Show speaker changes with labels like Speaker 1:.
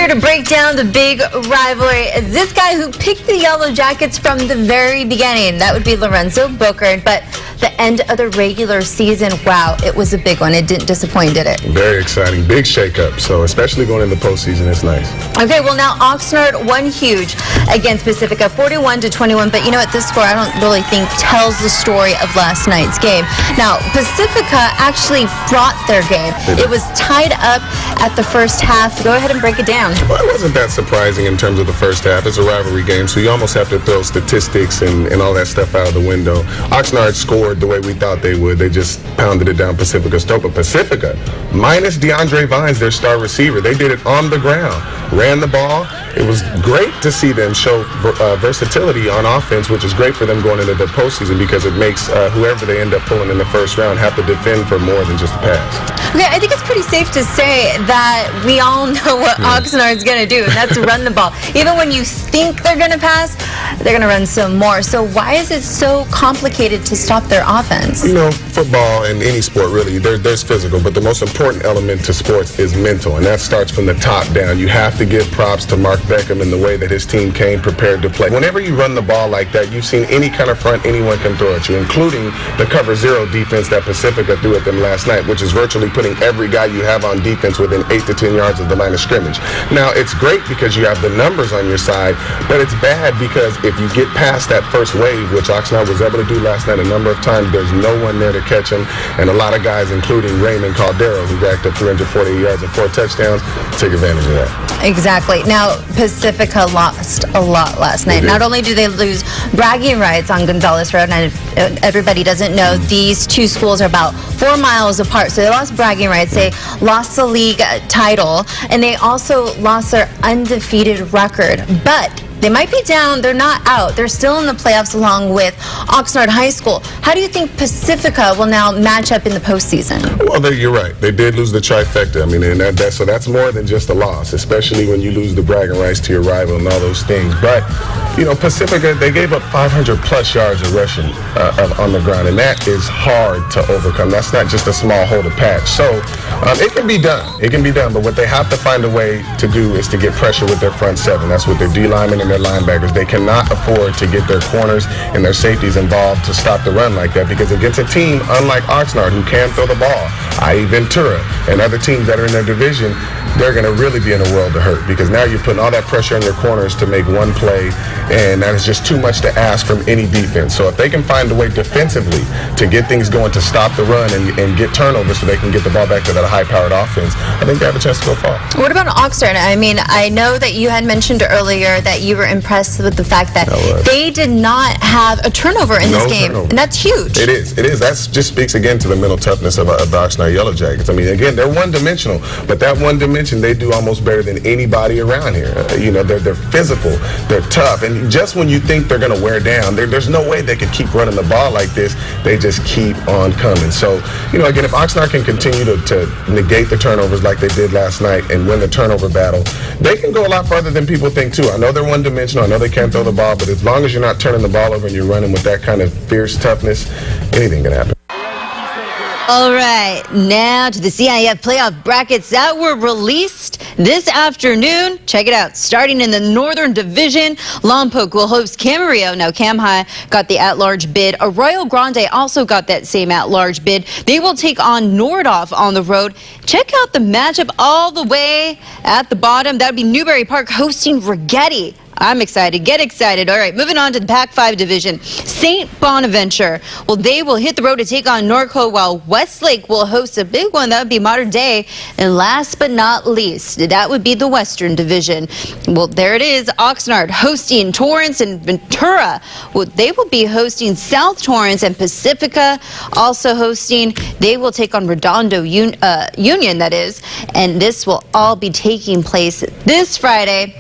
Speaker 1: Here to break down the big rivalry is this guy who picked the Yellow Jackets from the very beginning. That would be Lorenzo. But the end of the regular season, wow, it was a big one. It didn't disappoint, did it?
Speaker 2: Very exciting. Big shakeup. So especially going into the postseason, it's nice.
Speaker 1: Okay, well now Oxnard won huge against Pacifica, 41-21. But you know what? This score I don't really think tells the story of last night's game. Now, Pacifica actually brought their game. It was tied up at the first half. Go ahead and break it down.
Speaker 2: Well, it wasn't that surprising in terms of the first half. It's a rivalry game, so you almost have to throw statistics and all that stuff out of the window. Oxnard scored the way we thought they would. They just pounded it down Pacifica's throat. But Pacifica, minus DeAndre Vines, their star receiver, they did it on the ground, ran the ball. It was great to see them show versatility on offense, which is great for them going into the postseason because it makes whoever they end up pulling in the first round have to defend for more than just a pass.
Speaker 1: Okay, I think it's pretty safe to say that we all know what Oxnard's going to do, and that's run the ball. Even when you think they're going to pass, they're going to run some more. So why is it so complicated to stop their offense?
Speaker 2: You know, football and any sport really, there's physical, but the most important element to sports is mental, and that starts from the top down. You have to give props to Mark Beckham in the way that his team came prepared to play. Whenever you run the ball like that, you've seen any kind of front anyone can throw at you, including the cover zero defense that Pacifica threw at them last night, which is virtually putting every guy you have on defense within 8 to 10 yards of the line of scrimmage. Now, it's great because you have the numbers on your side, but it's bad because if you get past that first wave, which Oxnard was able to do last night a number of times, there's no one there to catch him, and a lot of guys, including Raymond Caldero, who racked up 340 yards and 4 touchdowns, took advantage of that.
Speaker 1: Exactly. Now, Pacifica lost a lot last night. Not only do they lose bragging rights on Gonzales Road, and everybody doesn't know, these two schools are about 4 miles apart, so they lost bragging rights. They lost the league title, and they also lost their undefeated record. But they might be down. They're not out. They're still in the playoffs along with Oxnard High School. How do you think Pacifica will now match up in the postseason?
Speaker 2: Well, you're right. They did lose the trifecta. I mean, and so that's more than just a loss, especially when you lose the bragging rights to your rival and all those things. But, you know, Pacifica, they gave up 500-plus yards of rushing on the ground, and that is hard to overcome. That's not just a small hole to patch. So it can be done. It can be done. But what they have to find a way to do is to get pressure with their front seven. That's with their D linemen and their linebackers. They cannot afford to get their corners and their safeties involved to stop the run like that, because against a team unlike Oxnard who can throw the ball, i.e. Ventura, and other teams that are in their division, they're going to really be in a world of hurt, because now you're putting all that pressure on your corners to make one play, and that is just too much to ask from any defense. So if they can find a way defensively to get things going, to stop the run and get turnovers so they can get the ball back to that high-powered offense, I think they have a chance to go far.
Speaker 1: What about Oxnard? I mean, I know that you had mentioned earlier that you were impressed with the fact that they did not have a turnover in this game, and that's huge.
Speaker 2: It is. That just speaks again to the mental toughness of the Oxnard Yellow Jackets. I mean, again, they're one-dimensional, but that one dimension they do almost better than anybody around here. You know, they're physical, they're tough, and just when you think they're going to wear down, there's no way they could keep running the ball like this. They just keep on coming. So, you know, again, if Oxnard can continue to negate the turnovers like they did last night and win the turnover battle, they can go a lot farther than people think, too. I know they're one-dimensional. I know they can't throw the ball, but as long as you're not turning the ball over and you're running with that kind of fierce toughness, anything can happen.
Speaker 1: All right, now to the CIF playoff brackets that were released this afternoon. Check it out. Starting in the Northern Division, Lompoc will host Camarillo. Now, Cam High got the at-large bid. Arroyo Grande also got that same at-large bid. They will take on Nordhoff on the road. Check out the matchup all the way at the bottom. That would be Newberry Park hosting Rigetti. I'm excited. Get excited. All right, moving on to the Pac-5 division. St. Bonaventure, well, they will hit the road to take on Norco, while Westlake will host a big one. That would be Mater Dei. And last but not least, that would be the Western division. Well, there it is. Oxnard hosting Torrance, and Ventura, well, they will be hosting South Torrance, and Pacifica also hosting. They will take on Redondo Union, that is. And this will all be taking place this Friday